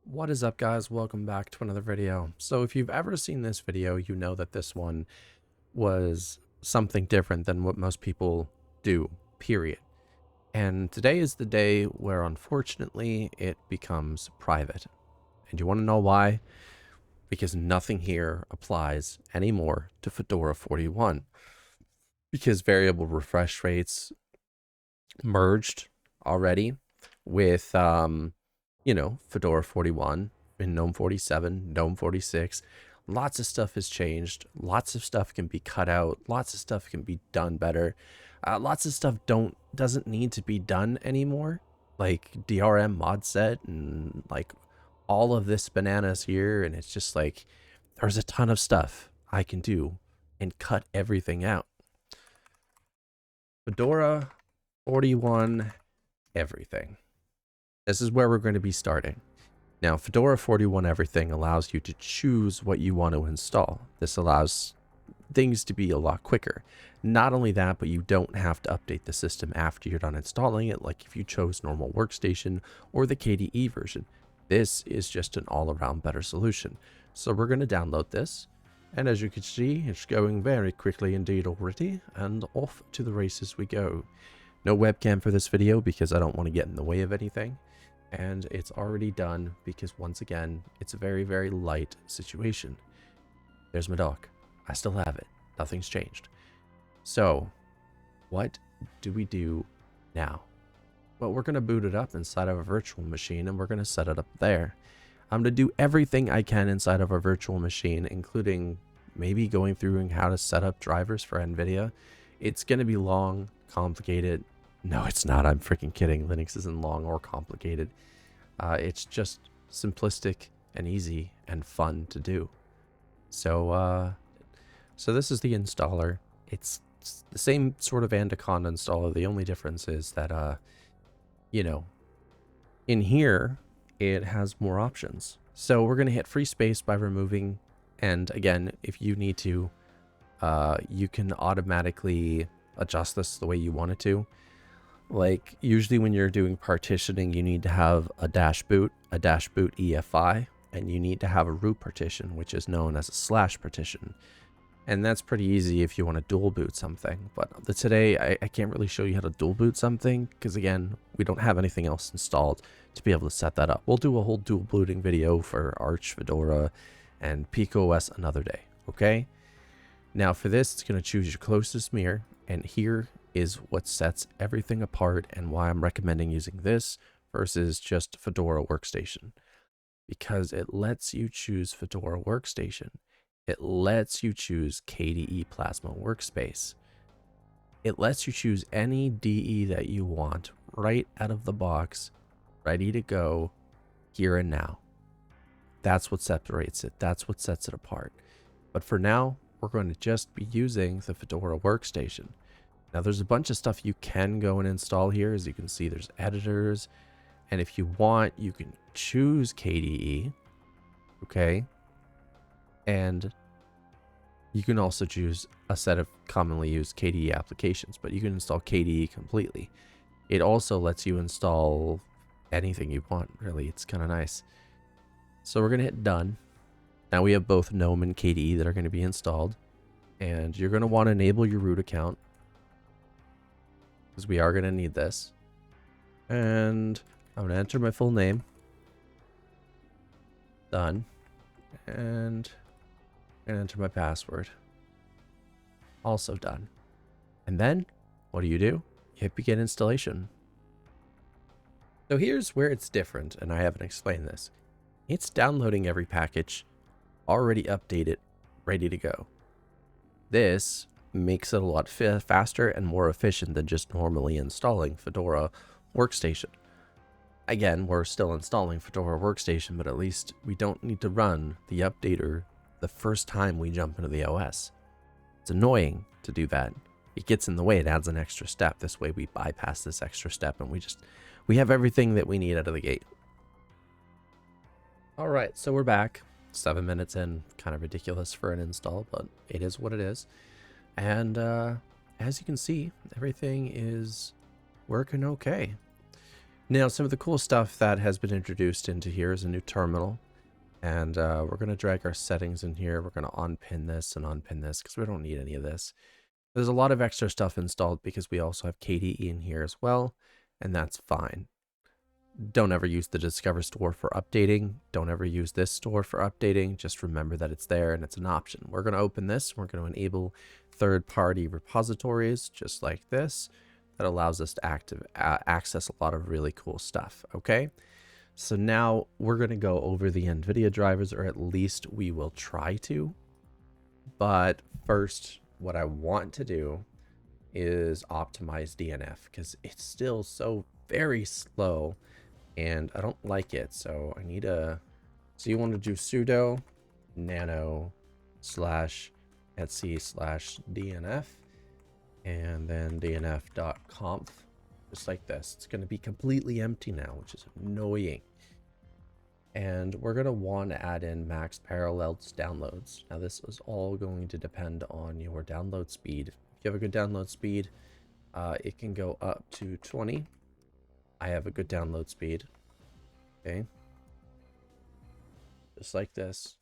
What is up, guys? Welcome back to another video. So if you've ever seen this video, you know that this one was something different than what most people do, period. And today is the day where unfortunately it becomes private. And you want to know why? Because nothing here applies anymore to Fedora 41. Because variable refresh rates merged already with Fedora 41 and Gnome 47, Gnome 46. Lots of stuff has changed. Lots of stuff can be cut out. Lots of stuff can be done better. Lots of stuff doesn't need to be done anymore. Like DRM mod set and like all of this bananas here. And it's just like, there's a ton of stuff I can do and cut everything out. Fedora 41 everything. This is where we're going to be starting. Now, Fedora 41 Everything allows you to choose what you want to install. This allows things to be a lot quicker. Not only that, but you don't have to update the system after you're done installing it, like if you chose normal Workstation or the KDE version. This is just an all-around better solution. So we're going to download this. And as you can see, it's going very quickly indeed already, and off to the races we go. No webcam for this video because I don't want to get in the way of anything. And it's already done because once again, it's a very, very light situation. There's my dog. I still have it. Nothing's changed. So what do we do now? Well, we're going to boot it up inside of a virtual machine and we're going to set it up there. I'm going to do everything I can inside of our virtual machine, including maybe going through and how to set up drivers for NVIDIA. It's going to be long, complicated. No, it's not. I'm freaking kidding. Linux isn't long or complicated. It's just simplistic and easy and fun to do. So this is the installer. It's the same sort of Anaconda installer. The only difference is that, in here, it has more options. So we're going to hit free space by removing. And again, if you need to, you can automatically adjust this the way you want it to. Like usually when you're doing partitioning, you need to have a dash boot EFI, and you need to have a root partition, which is known as a slash partition. And that's pretty easy if you want to dual boot something. But today I can't really show you how to dual boot something because again, we don't have anything else installed to be able to set that up. We'll do a whole dual booting video for Arch, Fedora, and Pikaos another day. Okay. Now for this, it's going to choose your closest mirror, and here is what sets everything apart and why I'm recommending using this versus just Fedora Workstation. Because it lets you choose Fedora Workstation. It lets you choose KDE Plasma Workspace. It lets you choose any DE that you want right out of the box, ready to go, here and now. That's what separates it. That's what sets it apart. But for now, we're going to just be using the Fedora Workstation. Now there's a bunch of stuff you can go and install here. As you can see, there's editors. And if you want, you can choose KDE. Okay. And you can also choose a set of commonly used KDE applications, but you can install KDE completely. It also lets you install anything you want, really. It's kind of nice. So we're going to hit done. Now we have both Gnome and KDE that are going to be installed. And you're going to want to enable your root account, because we are going to need this. And I'm going to enter my full name. Done. And I'm going to enter my password. Also done. And then, what do? You hit begin installation. So here's where it's different, and I haven't explained this. It's downloading every package, already updated, ready to go. This makes it a lot faster and more efficient than just normally installing Fedora Workstation. Again, we're still installing Fedora Workstation, but at least we don't need to run the updater the first time we jump into the OS. It's annoying to do that. It gets in the way. It adds an extra step. This way we bypass this extra step and we have everything that we need out of the gate. All right, so we're back. 7 minutes in, kind of ridiculous for an install, but it is what it is. And as you can see, everything is working okay. Now, some of the cool stuff that has been introduced into here is a new terminal. And we're going to drag our settings in here. We're going to unpin this and unpin this because we don't need any of this. There's a lot of extra stuff installed because we also have KDE in here as well, and that's fine. Don't ever use the Discover store for updating. Don't ever use this store for updating. Just remember that it's there and it's an option. We're going to open this. We're going to enable third-party repositories just like this. That allows us to access a lot of really cool stuff, okay? So now we're going to go over the NVIDIA drivers, or at least we will try to. But first, what I want to do is optimize DNF because it's still so very slow and I don't like it. So I need a, so you want to do sudo nano /etc/DNF and then dnf.conf. Just like this. It's going to be completely empty now, which is annoying. And we're going to want to add in max parallels downloads. Now this is all going to depend on your download speed. If you have a good download speed, it can go up to 20. I have a good download speed. Okay. Just like this.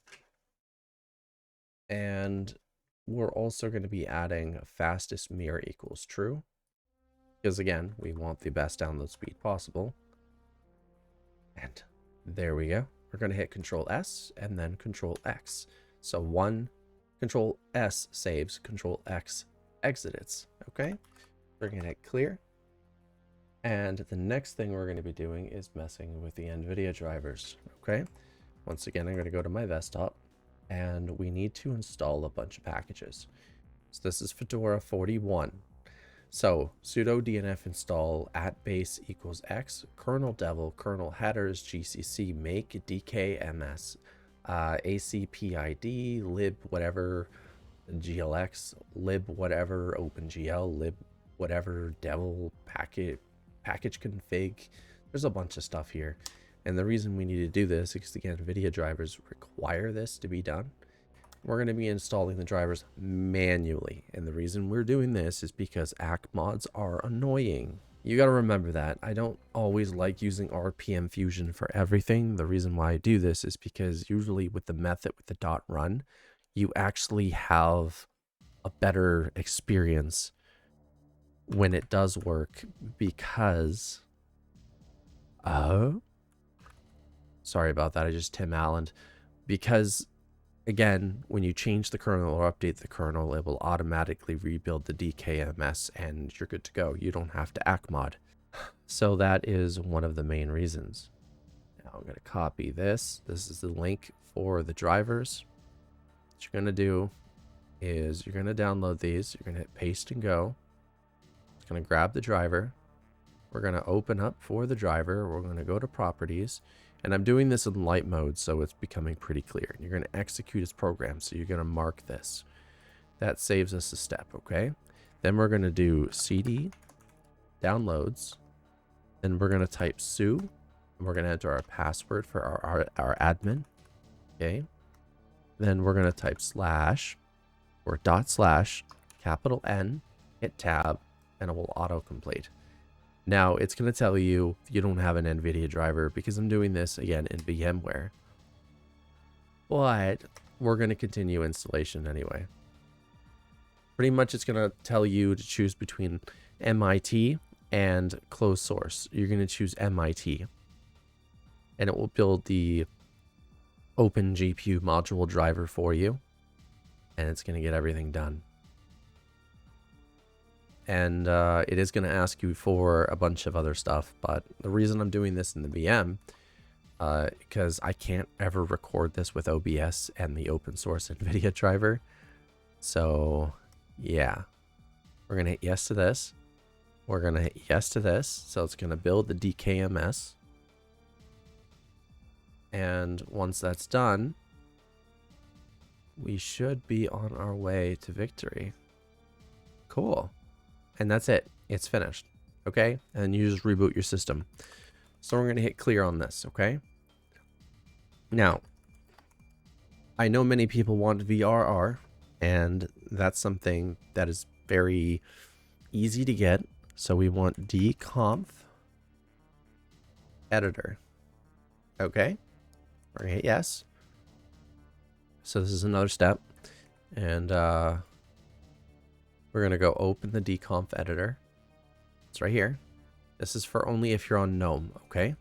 And we're also going to be adding fastest mirror equals true. Because again, we want the best download speed possible. And there we go. We're going to hit Control S and then Control X. So Control S saves, Control X exits. Okay. We're going to hit clear. And the next thing we're going to be doing is messing with the NVIDIA drivers. Okay. Once again, I'm going to go to my desktop and we need to install a bunch of packages. So this is Fedora 41. So sudo dnf install @base equals x kernel devil kernel headers gcc make dkms acpid lib whatever glx lib whatever opengl lib whatever devil package config. There's a bunch of stuff here, and the reason we need to do this is because the NVIDIA drivers require this to be done. We're going to be installing the drivers manually, and the reason we're doing this is because ACK mods are annoying. You got to remember that. I don't always like using RPM Fusion for everything. The reason why I do this is because usually with the method with the .run, you actually have a better experience when it does work because sorry about that. I just Tim Allen. Because again, when you change the kernel or update the kernel, it will automatically rebuild the DKMS and you're good to go. You don't have to ACK mod. So that is one of the main reasons. Now I'm going to copy this. This is the link for the drivers. What you're going to do is you're going to download these. You're going to hit paste and go. It's going to grab the driver. We're going to open up for the driver. We're going to go to properties. And I'm doing this in light mode, so it's becoming pretty clear. You're going to execute this program, so you're going to mark this. That saves us a step, okay? Then we're going to do cd downloads. Then we're going to type su. And we're going to enter our password for our admin. Okay? Then we're going to type / or $N, hit tab, and it will autocomplete. Now, it's going to tell you you don't have an NVIDIA driver because I'm doing this, again, in VMware. But we're going to continue installation anyway. Pretty much it's going to tell you to choose between MIT and closed source. You're going to choose MIT. And it will build the Open GPU module driver for you. And it's going to get everything done. And it is going to ask you for a bunch of other stuff, but the reason I'm doing this in the VM, because I can't ever record this with OBS and the open source NVIDIA driver. So yeah, we're going to hit yes to this. We're going to hit yes to this. So it's going to build the DKMS. And once that's done, we should be on our way to victory. Cool. And that's it. It's finished. Okay? And you just reboot your system. So we're going to hit clear on this. Okay? Now, I know many people want VRR, and that's something that is very easy to get. So we want dconf-editor. editor. Okay, we're gonna hit yes. So this is another step, and we're gonna go open the dconf-editor. It's right here. This is for only if you're on Gnome, okay?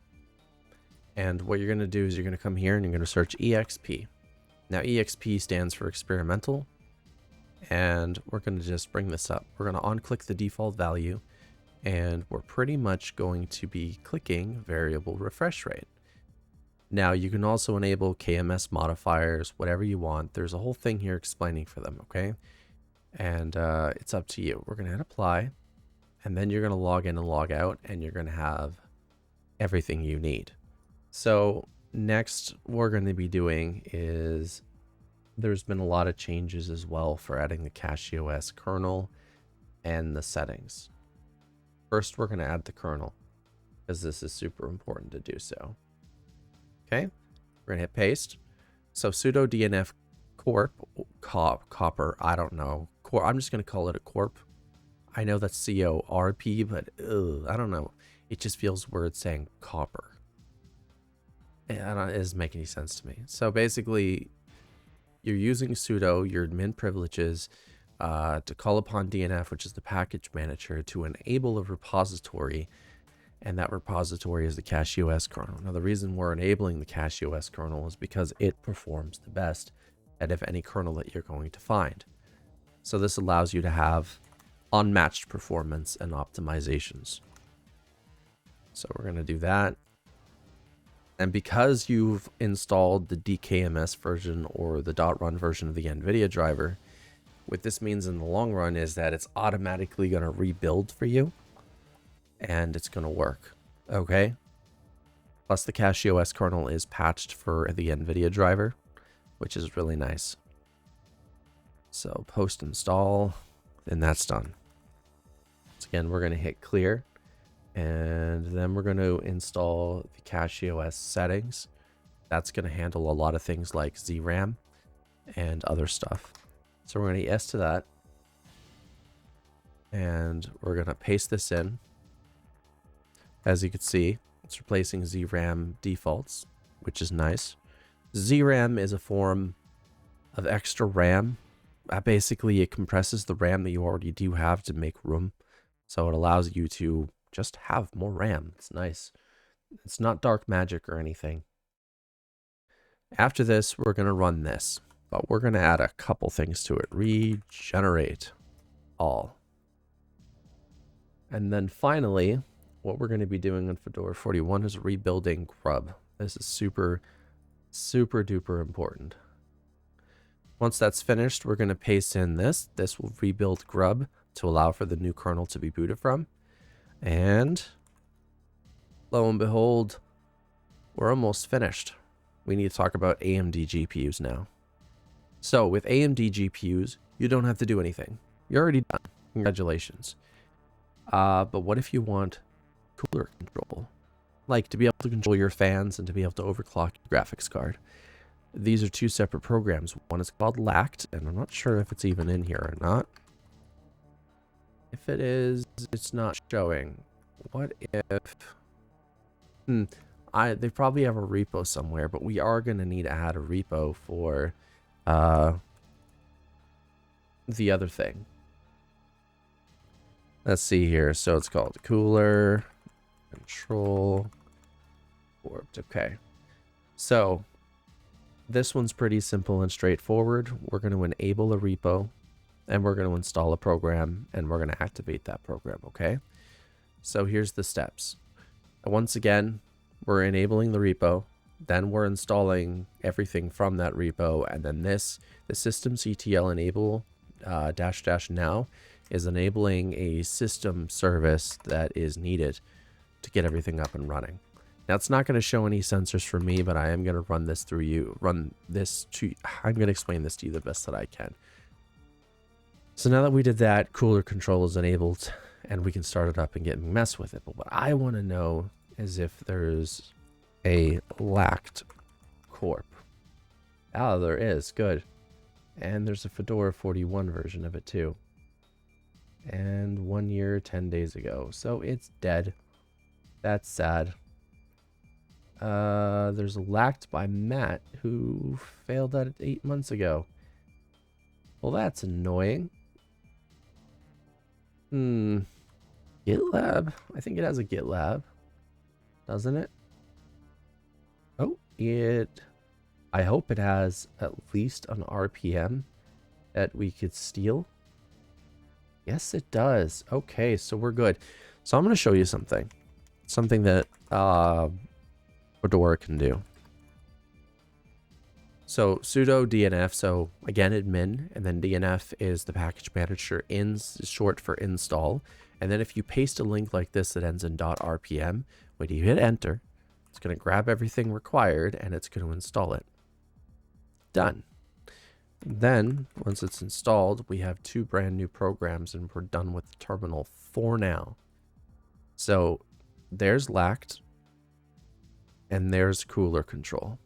And what you're gonna do is you're gonna come here and you're gonna search exp. Now exp stands for experimental, and we're gonna just bring this up. We're gonna on-click the default value, and we're pretty much going to be clicking variable refresh rate. Now you can also enable KMS modifiers, whatever you want. There's a whole thing here explaining for them, okay? And it's up to you. We're gonna hit apply, and then you're gonna log in and log out, and you're gonna have everything you need. So next we're gonna be doing is, there's been a lot of changes as well for adding the CachyOS kernel and the settings. First, we're gonna add the kernel, because this is super important to do so. Okay, we're gonna hit paste. So sudo dnf copper, I don't know. I'm just gonna call it a corp. I know that's C-O-R-P, but I don't know. It just feels weird saying copper. It doesn't make any sense to me. So basically, you're using sudo, your admin privileges, to call upon DNF, which is the package manager, to enable a repository, and that repository is the CachyOS kernel. Now, the reason we're enabling the CachyOS kernel is because it performs the best out of any kernel that you're going to find. So this allows you to have unmatched performance and optimizations. So we're going to do that. And because you've installed the DKMS version or the .run version of the NVIDIA driver, what this means in the long run is that it's automatically going to rebuild for you, and it's going to work, okay? Plus the CachyOS kernel is patched for the NVIDIA driver, which is really nice. So post install, and that's done. So again, we're going to hit clear, and then we're going to install the CachyOS settings. That's going to handle a lot of things like ZRAM and other stuff. So we're going to hit yes to that, and we're going to paste this in. As you can see, it's replacing ZRAM defaults, which is nice. ZRAM is a form of extra RAM. Basically, it compresses the RAM that you already do have to make room. So it allows you to just have more RAM. It's nice. It's not dark magic or anything. After this, we're going to run this, but we're going to add a couple things to it. Regenerate all. And then finally, what we're going to be doing on Fedora 41 is rebuilding grub. This is super, super duper important. Once that's finished, we're going to paste in this. This will rebuild grub to allow for the new kernel to be booted from. And lo and behold, we're almost finished. We need to talk about AMD GPUs now. So with AMD GPUs, you don't have to do anything. You're already done. Congratulations. But what if you want cooler control, like to be able to control your fans and to be able to overclock your graphics card? These are two separate programs. One is called LACT, and I'm not sure if it's even in here or not. If it is, it's not showing. What if... they probably have a repo somewhere, but we are going to need to add a repo for the other thing. Let's see here. So it's called Coolercontrol. Okay. So this one's pretty simple and straightforward. We're going to enable a repo, and we're going to install a program, and we're going to activate that program, okay? So here's the steps. Once again, we're enabling the repo, then we're installing everything from that repo, and then the systemctl enable -- now is enabling a system service that is needed to get everything up and running. Now, it's not going to show any sensors for me, but I am going to run this through you. I'm going to explain this to you the best that I can. So now that we did that, Coolercontrol is enabled, and we can start it up and get mess with it. But what I want to know is if there's a LACT corp. Ah, there is. Good. And there's a Fedora 41 version of it too. And 1 year, 10 days ago. So it's dead. That's sad. There's a LACT by Matt who failed at it 8 months ago. Well, that's annoying. GitLab. I think it has a GitLab, doesn't it? Oh, I hope it has at least an RPM that we could steal. Yes, it does. Okay, so we're good. So I'm going to show you something. Something that Fedora can do. So sudo dnf, so again admin, and then dnf is the package manager, ins is short for install. And then if you paste a link like this that ends in .rpm, when you hit enter, it's going to grab everything required and it's going to install it. Done. Then once it's installed, we have 2 brand new programs and we're done with the terminal for now. So there's LACT and there's Coolercontrol.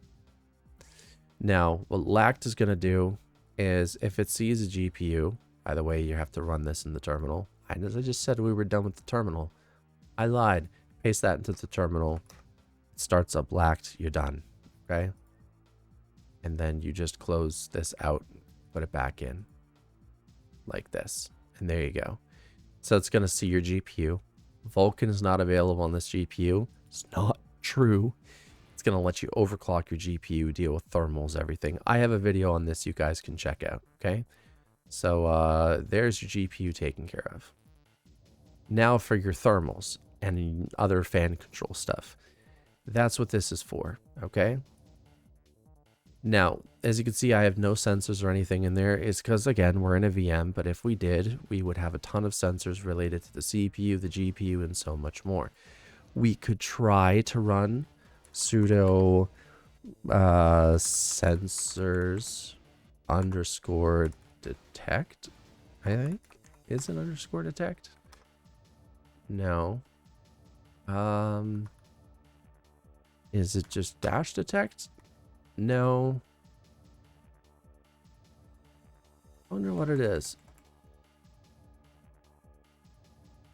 Now, what LACT is going to do is if it sees a GPU, by the way, you have to run this in the terminal. As I just said, we were done with the terminal. I lied. Paste that into the terminal. It starts up LACT. You're done. Okay? And then you just close this out, put it back in like this. And there you go. So it's going to see your GPU. Vulkan is not available on this GPU. It's not true. It's going to let you overclock your GPU, deal with thermals, everything. I have a video on this you guys can check out, okay? So there's your GPU taken care of. Now for your thermals and other fan control stuff. That's what this is for, okay? Now, as you can see, I have no sensors or anything in there. It's because, again, we're in a VM, but if we did, we would have a ton of sensors related to the CPU, the GPU, and so much more. We could try to run sudo sensors underscore detect, I think. Is it underscore detect? No. Is it just dash detect? No. I wonder what it is.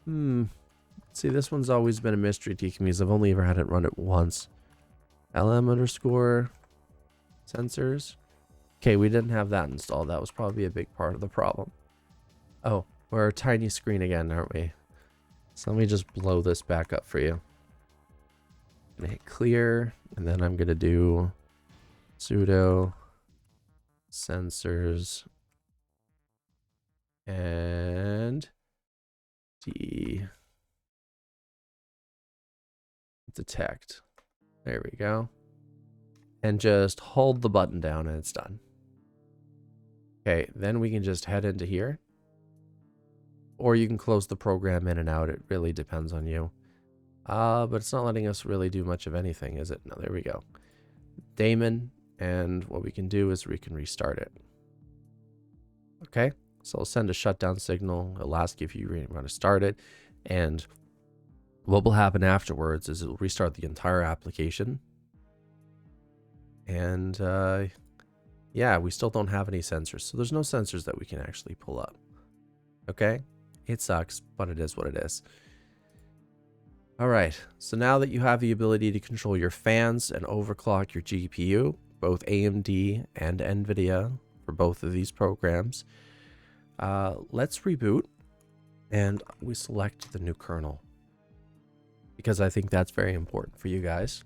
See, this one's always been a mystery to me because I've only ever had it run it once. LM underscore sensors. Okay, we didn't have that installed. That was probably a big part of the problem. Oh, we're a tiny screen again, aren't we? So let me just blow this back up for you. I'm gonna hit clear, and then I'm gonna do sudo sensors and detect. There we go. And just hold the button down and it's done. Okay, then we can just head into here. Or you can close the program in and out. It really depends on you. But it's not letting us really do much of anything, is it? No, there we go. Daemon, and what we can do is we can restart it. Okay, so I'll send a shutdown signal. It'll ask you if you want to start it. And what will happen afterwards is it'll restart the entire application. And yeah, we still don't have any sensors. So there's no sensors that we can actually pull up. Okay, it sucks, but it is what it is. All right, so now that you have the ability to control your fans and overclock your GPU, both AMD and NVIDIA for both of these programs, let's reboot and we select the new kernel because I think that's very important for you guys.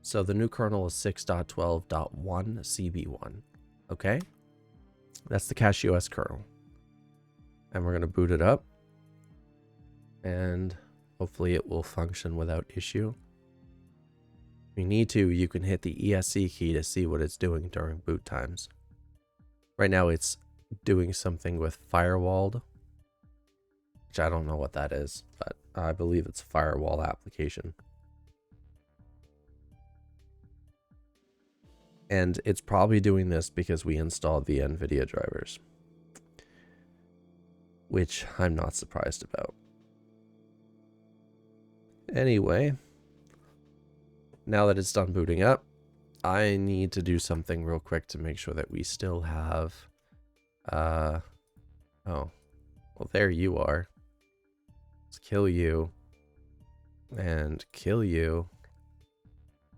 So the new kernel is 6.12.1 CB1, okay? That's the CachyOS kernel. And we're going to boot it up and hopefully it will function without issue. If you need to, you can hit the ESC key to see what it's doing during boot times. Right now it's doing something with firewalled, which I don't know what that is, but I believe it's a firewall application. And it's probably doing this because we installed the NVIDIA drivers, which I'm not surprised about. Anyway, now that it's done booting up, I need to do something real quick to make sure that we still have, oh, well, there you are. Let's kill you, and kill you,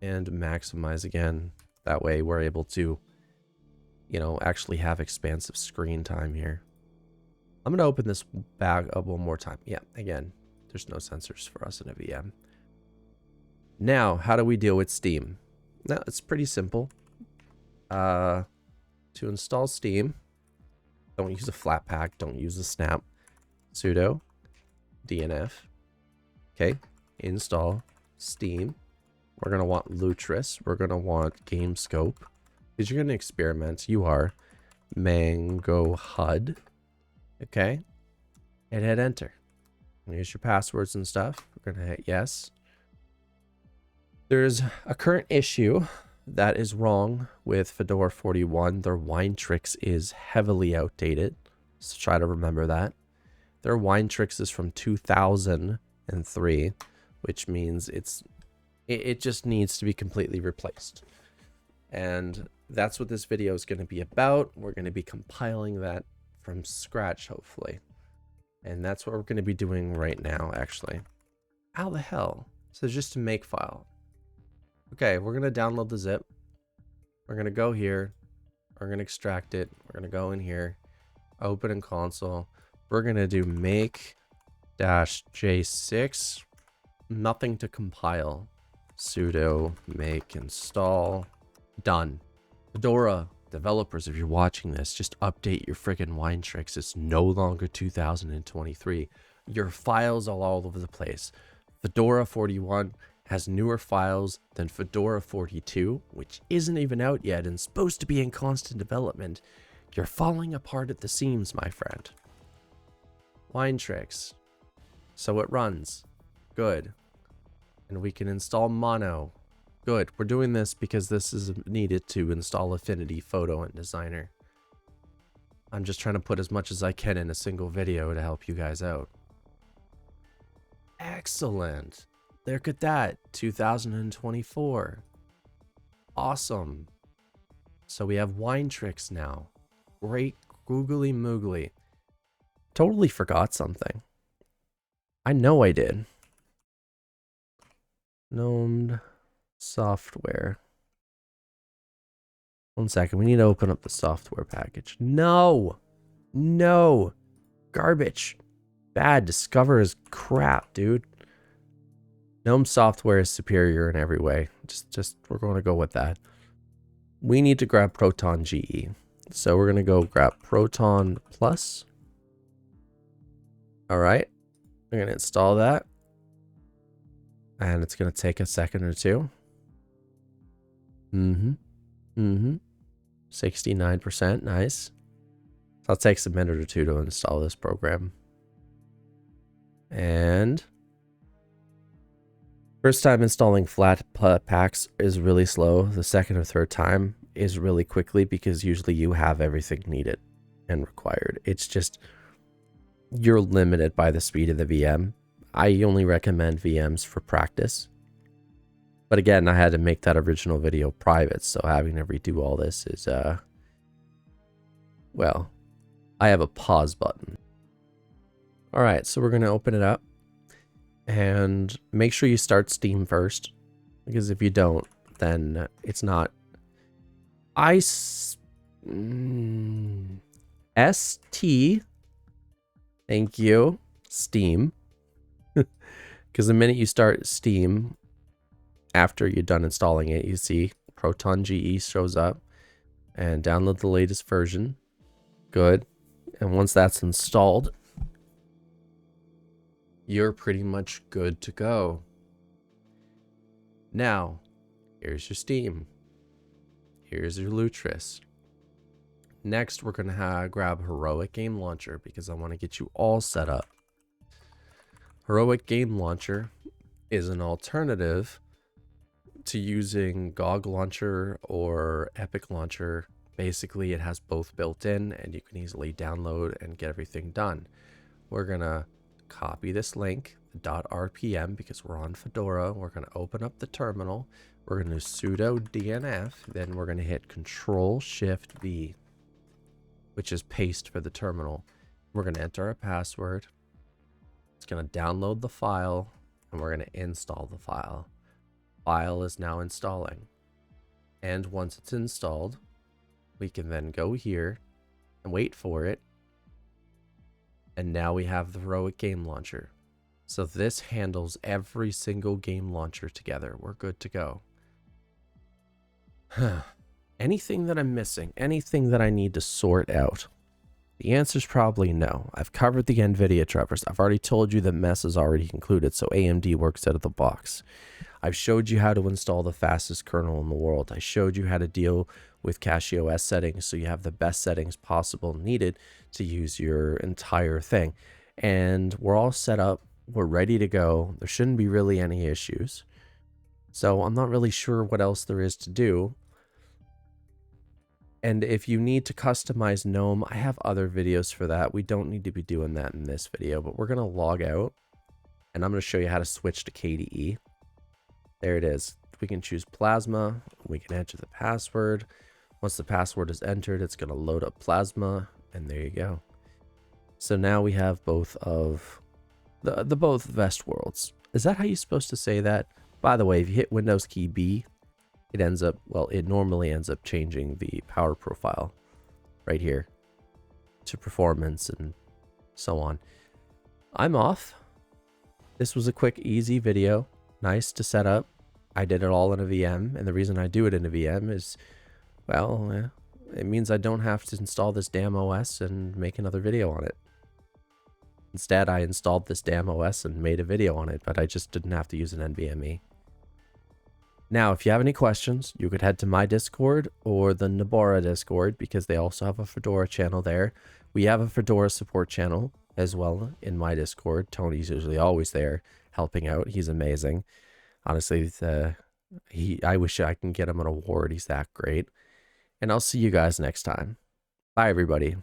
and maximize again. That way we're able to, you know, actually have expansive screen time here. I'm going to open this back up one more time. Yeah, again, there's no sensors for us in a VM. Now, how do we deal with Steam? Now, it's pretty simple. To install Steam, don't use a Flatpak, don't use a snap. Sudo dnf. Okay, install Steam. We're going to want lutris. We're going to want gamescope. Because you're going to experiment. You are mangohud. Okay. And hit enter. Here's your passwords and stuff. We're going to hit yes. There's a current issue that is wrong with Fedora 41. Their wine tricks is heavily outdated. So try to remember that. Their wine tricks is from 2003, which means it just needs to be completely replaced. And that's what this video is going to be about. We're going to be compiling that from scratch, hopefully. And that's what we're going to be doing right now, actually. How the hell? So just a make file. Okay, we're going to download the zip. We're going to go here. We're going to extract it. We're going to go in here. Open in console. We're going to do make-j6. Nothing to compile. Sudo make install. Done. Fedora developers, if you're watching this, just update your freaking wine tricks. It's no longer 2023. Your files are all over the place. Fedora 41 has newer files than Fedora 42, which isn't even out yet and supposed to be in constant development. You're falling apart at the seams, my friend. Wine tricks. So it runs. Good. And we can install mono. Good. We're doing this because this is needed to install Affinity Photo and Designer. I'm just trying to put as much as I can in a single video to help you guys out. Excellent. Look at that. 2024. Awesome. So we have wine tricks now. Great googly moogly. Totally forgot something. I know I did. Gnome software. One second. We need to open up the software package. No. No. Garbage. Bad. Discover is crap, dude. Gnome software is superior in every way. Just we're going to go with that. We need to grab Proton GE. So we're going to go grab Protonplus. All right. We're going to install that. And it's going to take a second or two. 69%. Nice. So it takes a minute or two to install this program. And first time installing flat packs is really slow. The second or third time is really quickly because usually you have everything needed and required. It's just you're limited by the speed of the VM. I only recommend VMs for practice. But again, I had to make that original video private, so having to redo all this is, well, I have a pause button. All right, so we're going to open it up. And make sure you start Steam first, because if you don't, then it's not. ST, thank you, Steam. Because the minute you start Steam, after you're done installing it, you see Proton GE shows up, and download the latest version. Good. And once that's installed, you're pretty much good to go. Now, here's your Steam. Here's your lutris. Next, we're going to grab Heroic Game Launcher because I want to get you all set up. Heroic Game Launcher is an alternative to using GOG Launcher or Epic Launcher. Basically, it has both built in and you can easily download and get everything done. We're going to copy this link, the .rpm, because we're on Fedora. We're going to open up the terminal. We're going to sudo dnf. Then we're going to hit Control-Shift-V, which is paste for the terminal. We're going to enter our password. It's going to download the file, and we're going to install the file. file is now installing. And once it's installed, we can then go here and wait for it. And now we have the heroic game launcher. So this handles every single game launcher together. We're good to go. Anything that I'm missing? Anything that I need to sort out? The answer is probably no. I've covered the NVIDIA drivers. I've already told you that mess is already concluded, so AMD works out of the box. I've showed you how to install the fastest kernel in the world. I showed you how to deal with CachyOS settings so you have the best settings possible needed to use your entire thing. And we're all set up. We're ready to go. There shouldn't be really any issues. So I'm not really sure what else there is to do. And if you need to customize Gnome, I have other videos for that. We don't need to be doing that in this video, but we're going to log out and I'm going to show you how to switch to KDE. There it is. We can choose Plasma. We can enter the password. Once the password is entered, it's going to load up Plasma, and there you go. So now we have both of the both best worlds. Is that how you're supposed to say that? By the way, if you hit Windows key B, it ends up, well, it normally ends up changing the power profile right here to performance and so on. I'm off. This was a quick, easy video. Nice to set up. I did it all in a VM, and the reason I do it in a VM is, well, it means I don't have to install this damn OS and make another video on it. Instead, I installed this damn OS and made a video on it, but I just didn't have to use an NVMe. Now, if you have any questions, you could head to my Discord or the Nabora Discord because they also have a Fedora channel there. We have a Fedora support channel as well in my Discord. Tony's usually always there helping out. He's amazing. Honestly, I wish I can get him an award. He's that great. And I'll see you guys next time. Bye, everybody.